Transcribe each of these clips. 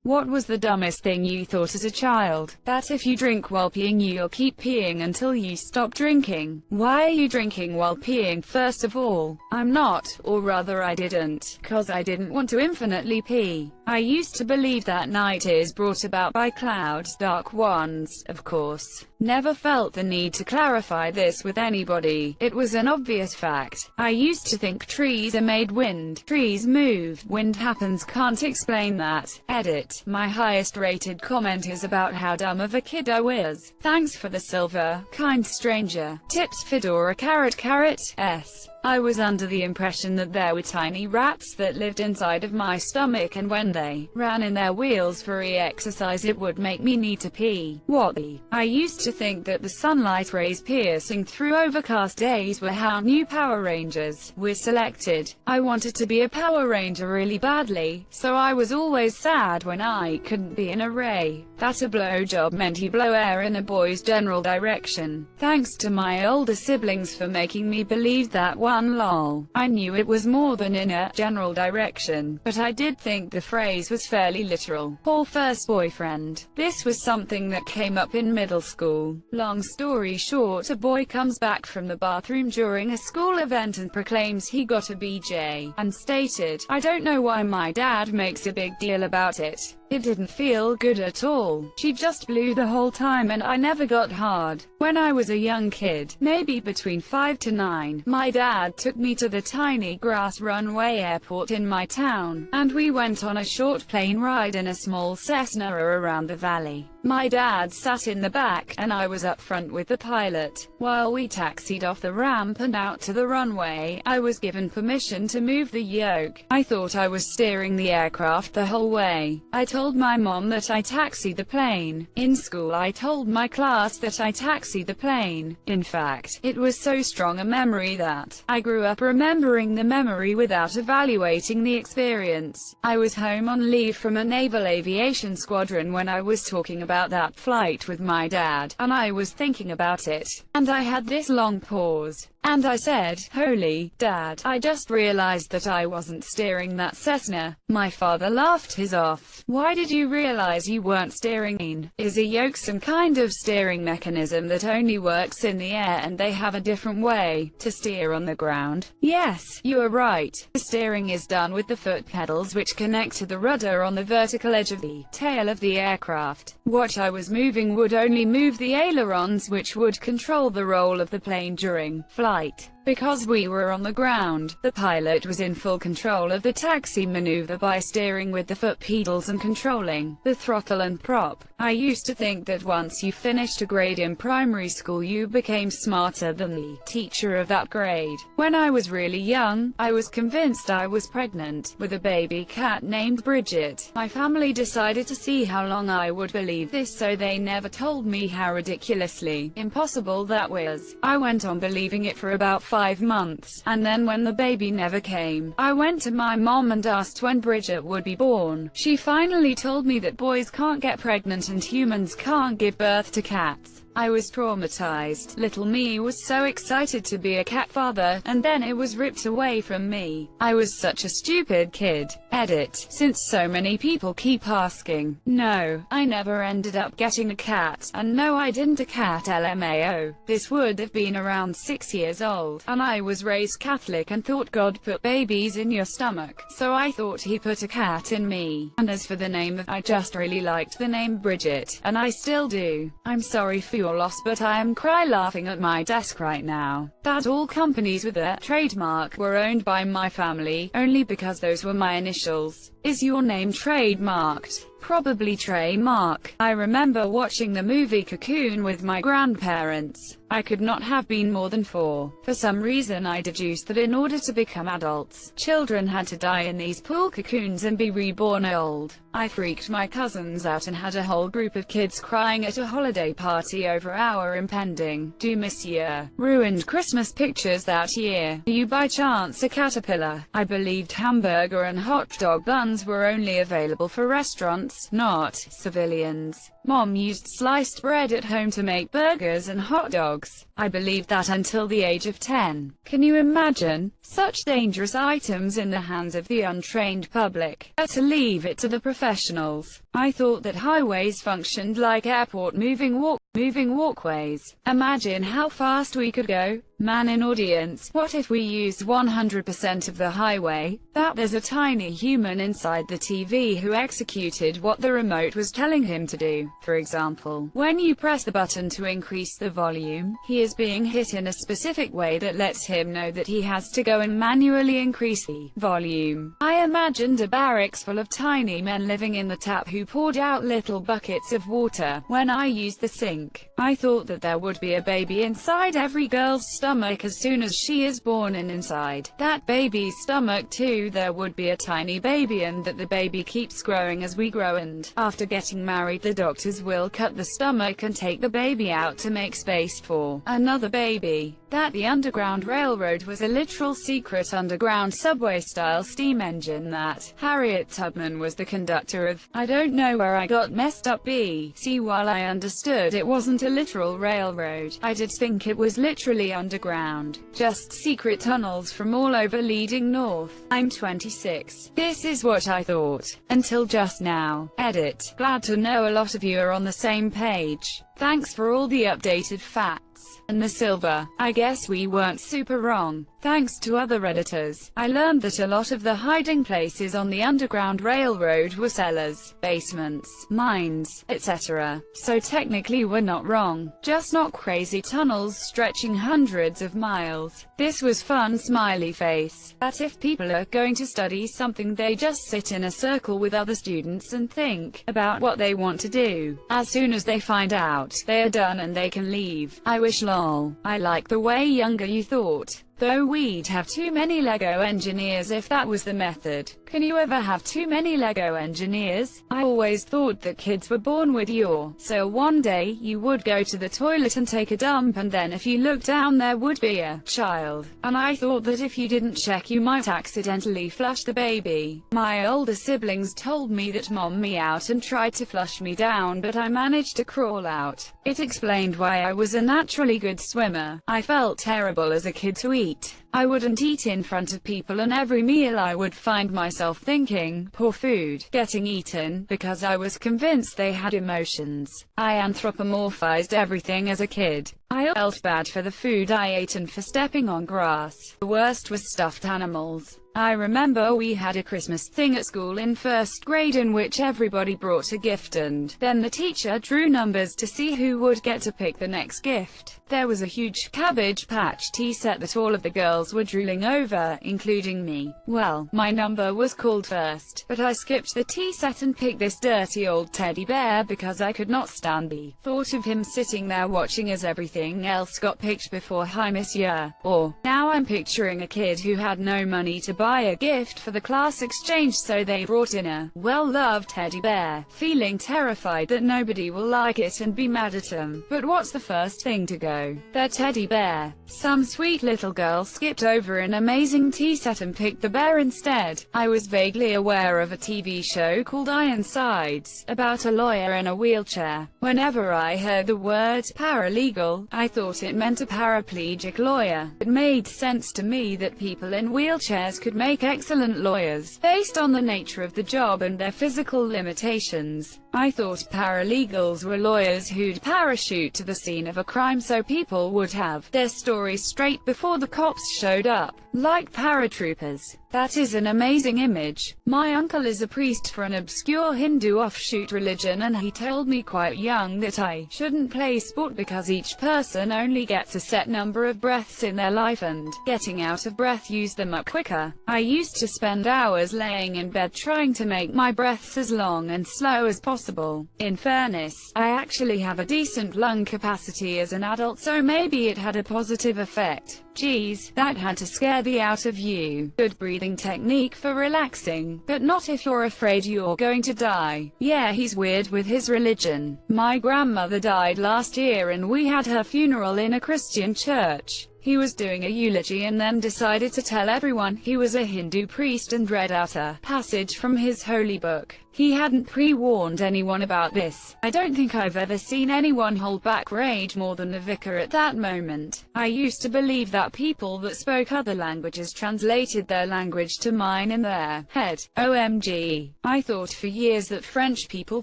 What was the dumbest thing you thought as a child? That if you drink while peeing you'll keep peeing until you stop drinking. Why are you drinking while peeing? First of all, I'm not, or rather I didn't, cause I didn't want to infinitely pee. I used to believe that night is brought about by clouds, dark ones, of course. Never felt the need to clarify this with anybody. It was an obvious fact. I used to think trees are made wind. Trees move. Wind happens. Can't explain that. Edit. My highest rated comment is about how dumb of a kid I was. Thanks for the silver, kind stranger. Tips Fedora carrot S. I was under the impression that there were tiny rats that lived inside of my stomach, and when they ran in their wheels for exercise it would make me need to pee. What the? I used to think that the sunlight rays piercing through overcast days were how new Power Rangers were selected. I wanted to be a Power Ranger really badly, so I was always sad when I couldn't be in a ray. That a blowjob meant you blow air in a boy's general direction. Thanks to my older siblings for making me believe that one. Lol. I knew it was more than in a general direction, but I did think the phrase was fairly literal. Poor first boyfriend. This was something that came up in middle school. Long story short, a boy comes back from the bathroom during a school event and proclaims he got a BJ, and stated, "I don't know why my dad makes a big deal about it. It didn't feel good at all. She just blew the whole time and I never got hard." When I was a young kid, maybe between 5 to 9, my dad took me to the tiny grass runway airport in my town, and we went on a short plane ride in a small Cessna around the valley. My dad sat in the back, and I was up front with the pilot. While we taxied off the ramp and out to the runway, I was given permission to move the yoke. I thought I was steering the aircraft the whole way. I told my mom that I taxied the plane. In school I told my class that I taxied the plane. In fact, it was so strong a memory that I grew up remembering the memory without evaluating the experience. I was home on leave from a naval aviation squadron when I was talking about that flight with my dad, and I was thinking about it, and I had this long pause. And I said, "Holy, Dad, I just realized that I wasn't steering that Cessna." My father laughed his off. "Why did you realize you weren't steering? Is a yoke some kind of steering mechanism that only works in the air and they have a different way to steer on the ground?" "Yes, you are right. The steering is done with the foot pedals which connect to the rudder on the vertical edge of the tail of the aircraft. What I was moving would only move the ailerons which would control the roll of the plane during flight. Because we were on the ground, the pilot was in full control of the taxi maneuver by steering with the foot pedals and controlling the throttle and prop. I used to think that once you finished a grade in primary school you became smarter than the teacher of that grade. When I was really young, I was convinced I was pregnant with a baby cat named Bridget. My family decided to see how long I would believe this, so they never told me how ridiculously impossible that was. I went on believing it for about 5 months, and then when the baby never came, I went to my mom and asked when Bridget would be born. She finally told me that boys can't get pregnant and humans can't give birth to cats. I was traumatized. Little me was so excited to be a cat father, and then it was ripped away from me. I was such a stupid kid. Edit. Since so many people keep asking, no, I never ended up getting a cat, and no I didn't a cat LMAO. This would have been around 6 years old, and I was raised Catholic and thought God put babies in your stomach, so I thought he put a cat in me. And as for the name I just really liked the name Bridget, and I still do. I'm sorry for your loss, but I am cry laughing at my desk right now. That all companies with a trademark were owned by my family, only because those were my initials. Is your name trademarked? Probably Trey Mark. I remember watching the movie Cocoon with my grandparents. I could not have been more than 4. For some reason I deduced that in order to become adults, children had to die in these pool cocoons and be reborn old. I freaked my cousins out and had a whole group of kids crying at a holiday party over our impending doom this year. Ruined Christmas pictures that year. Are you by chance a caterpillar? I believed hamburger and hot dog buns were only available for restaurant ants, not civilians. Mom used sliced bread at home to make burgers and hot dogs. I believed that until the age of 10. Can you imagine? Such dangerous items in the hands of the untrained public. Better leave it to the professionals. I thought that highways functioned like airport moving walkways. Imagine how fast we could go. Man in audience, what if we used 100% of the highway? That there's a tiny human inside the TV who executed what the remote was telling him to do. For example, when you press the button to increase the volume, he is being hit in a specific way that lets him know that he has to go and manually increase the volume. I imagined a barracks full of tiny men living in the tap who poured out little buckets of water when I used the sink. I thought that there would be a baby inside every girl's stomach as soon as she is born, and inside that baby's stomach too there would be a tiny baby, and that the baby keeps growing as we grow, and after getting married the doctors will cut the stomach and take the baby out to make space for another baby. That the Underground Railroad was a literal secret underground subway-style steam engine that Harriet Tubman was the conductor of. I don't know where I got messed up. See, while I understood it wasn't a literal railroad, I did think it was literally underground. Just secret tunnels from all over leading north. I'm 26. This is what I thought. Until just now. Edit. Glad to know a lot of you are on the same page. Thanks for all the updated facts. And the silver. I guess we weren't super wrong. Thanks to other Redditors, I learned that a lot of the hiding places on the Underground Railroad were cellars, basements, mines, etc. So technically we're not wrong. Just not crazy tunnels stretching hundreds of miles. This was fun, smiley face. That if people are going to study something they just sit in a circle with other students and think about what they want to do. As soon as they find out, they are done and they can leave. I wish lol. I like the way younger you thought. Though we'd have too many Lego engineers if that was the method. Can you ever have too many Lego engineers? I always thought that kids were born with yaw. So one day, you would go to the toilet and take a dump, and then if you looked down there would be a child. And I thought that if you didn't check you might accidentally flush the baby. My older siblings told me that mom me out and tried to flush me down, but I managed to crawl out. It explained why I was a naturally good swimmer. I felt terrible as a kid to eat. I wouldn't eat in front of people, and every meal I would find myself thinking, poor food, getting eaten, because I was convinced they had emotions. I anthropomorphized everything as a kid. I felt bad for the food I ate and for stepping on grass. The worst was stuffed animals. I remember we had a Christmas thing at school in first grade in which everybody brought a gift, and then the teacher drew numbers to see who would get to pick the next gift. There was a huge Cabbage Patch tea set that all of the girls were drooling over, including me. Well, my number was called first, but I skipped the tea set and picked this dirty old teddy bear because I could not stand the thought of him sitting there watching as everything else got picked before "Hi monsieur." Or, now I'm picturing a kid who had no money to buy a gift for the class exchange, so they brought in a well-loved teddy bear, feeling terrified that nobody will like it and be mad at him. But what's the first thing to go? Their teddy bear. Some sweet little girl skipped over an amazing tea set and picked the bear instead. I was vaguely aware of a TV show called Ironsides, about a lawyer in a wheelchair. Whenever I heard the word paralegal, I thought it meant a paraplegic lawyer. It made sense to me that people in wheelchairs could make excellent lawyers, based on the nature of the job and their physical limitations. I thought paralegals were lawyers who'd parachute to the scene of a crime so people would have their story straight before the cops showed up, like paratroopers. That is an amazing image. My uncle is a priest for an obscure Hindu offshoot religion, and he told me quite young that I shouldn't play sport because each person only gets a set number of breaths in their life, and getting out of breath used them up quicker. I used to spend hours laying in bed trying to make my breaths as long and slow as possible. In fairness, I actually have a decent lung capacity as an adult, so maybe it had a positive effect. Geez, that had to scare the out of you. Good breathing technique for relaxing, but not if you're afraid you're going to die. Yeah, he's weird with his religion. My grandmother died last year and we had her funeral in a Christian church. He was doing a eulogy and then decided to tell everyone he was a Hindu priest and read out a passage from his holy book. He hadn't pre-warned anyone about this. I don't think I've ever seen anyone hold back rage more than the vicar at that moment. I used to believe that people that spoke other languages translated their language to mine in their head. OMG. I thought for years that French people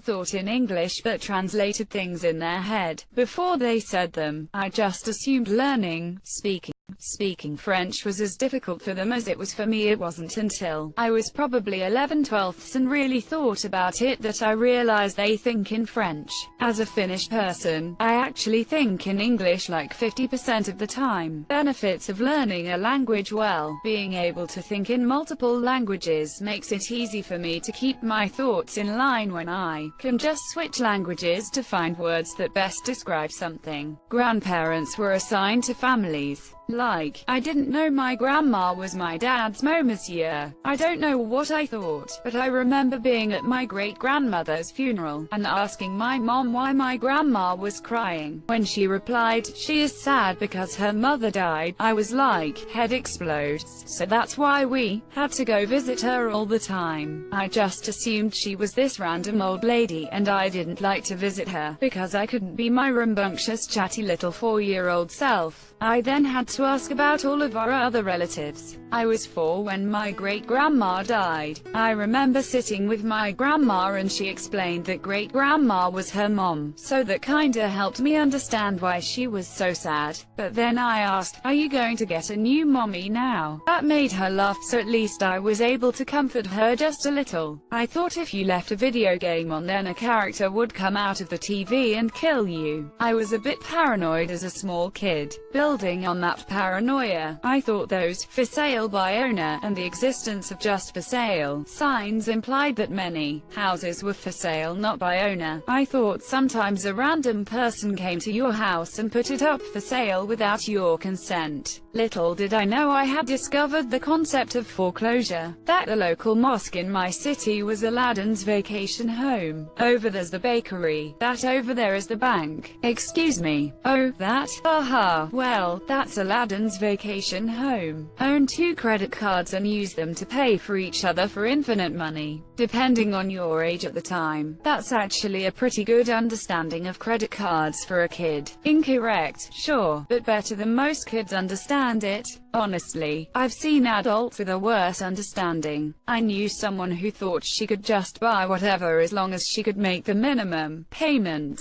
thought in English but translated things in their head before they said them. I just assumed learning, speaking French was as difficult for them as it was for me. It wasn't until I was probably 11/12 and really thought about it that I realized they think in French. As a Finnish person, I actually think in English like 50% of the time. Benefits of learning a language well. Being able to think in multiple languages makes it easy for me to keep my thoughts in line when I can just switch languages to find words that best describe something. Grandparents were assigned to families. Like, I didn't know my grandma was my dad's mom this year. I don't know what I thought, but I remember being at my great-grandmother's funeral, and asking my mom why my grandma was crying. When she replied, she is sad because her mother died, I was like, head explodes. So that's why we had to go visit her all the time. I just assumed she was this random old lady, and I didn't like to visit her, because I couldn't be my rambunctious chatty little 4-year-old self. I then had to ask about all of our other relatives. I was 4 when my great-grandma died. I remember sitting with my grandma and she explained that great-grandma was her mom, so that kinda helped me understand why she was so sad. But then I asked, are you going to get a new mommy now? That made her laugh, so at least I was able to comfort her just a little. I thought if you left a video game on then a character would come out of the TV and kill you. I was a bit paranoid as a small kid. Building on that paranoia, I thought those "for sale by owner" and the existence of "just for sale" signs implied that many houses were for sale, not by owner. I thought sometimes a random person came to your house and put it up for sale without your consent. Little did I know I had discovered the concept of foreclosure. That the local mosque in my city was Aladdin's vacation home. Over there's the bakery. That over there is the bank. Excuse me. Oh, that? Haha. Well, that's Aladdin's vacation home. Own 2 credit cards and use them to pay for each other for infinite money, depending on your age at the time. That's actually a pretty good understanding of credit cards for a kid. Incorrect, sure, but better than most kids understand it. Honestly, I've seen adults with a worse understanding. I knew someone who thought she could just buy whatever as long as she could make the minimum payment.